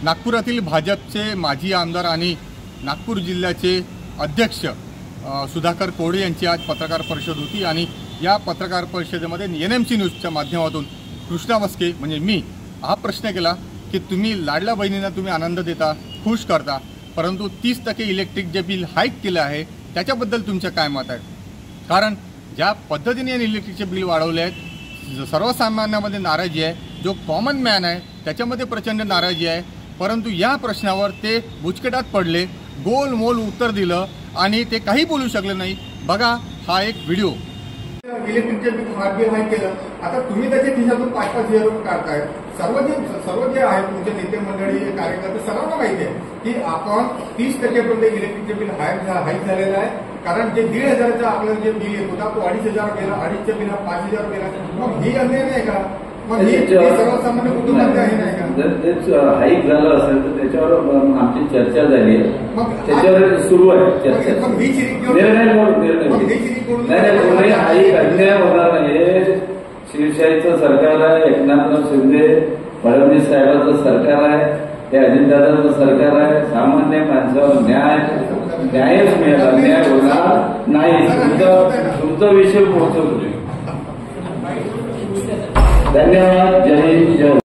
नागपुरातील भाजपचे माजी आमदार आणि नागपूर जिल्ह्याचे अध्यक्ष सुधाकर कोडे यांची आज पत्रकार परिषद होती आणि या पत्रकार परिषदेमध्ये NMC न्यूजच्या माध्यमातून कृष्णा मस्के म्हणजे मी हा प्रश्न केला की तुम्ही लाडल्या बहिणींना तुम्ही आनंद देता, खुश करता, परंतु 30% इलेक्ट्रिक जे बिल हाईक केलं आहे त्याच्याबद्दल तुमचं काय मत आहे? कारण ज्या पद्धतीने इलेक्ट्रिकचे बिल वाढवले आहेत सर्वसामान्यांमध्ये नाराजी आहे, जो कॉमन मॅन आहे त्याच्यामध्ये प्रचंड नाराजी आहे, परंतु या प्रश्नावर ते बुचकटात पडले, गोलमोल उत्तर दिलं आणि ते काही बोलू शकले नाही। बघा हा एक व्हिडिओ। इलेक्ट्रिकचे बिल हाईक केलं, आता तुम्ही त्याच्या खिशातून 5-5 हजार रुपये काढताय। सर्व जे आहेत तुमचे नेते मंडळी कार्यकर्ते सर्वांना माहिती आहे की आपण 30% पर्यंत इलेक्ट्रिकचे बिल हाईक झालेलं आहे। कारण जे 1,500चा आपल्याला जे बिल येत होता तो 2,500 गेला, 2,500च्या बिल 5,000 गेला। मग ही अन्याय नाही का? मग हे सर्वसामान्य कुटुंबाचे आहे नाही का? जर ते हाईक झालं असेल तर त्याच्यावर आमची चर्चा झाली आहे, त्याच्यावर सुरू आहे चर्चा। निर्णय हाईक अन्याय होणार नाही। शिवशाहीचं सरकार आहे, एकनाथराव शिंदे फडणवीस साहेबांचं सरकार आहे, हे अजितदादांचं सरकार आहे। सामान्य माणसावर न्यायच मिळाला, न्याय होणार नाही। तुमचा विषय पोहोचवतो। धन्यवाद। जय हिंद, जय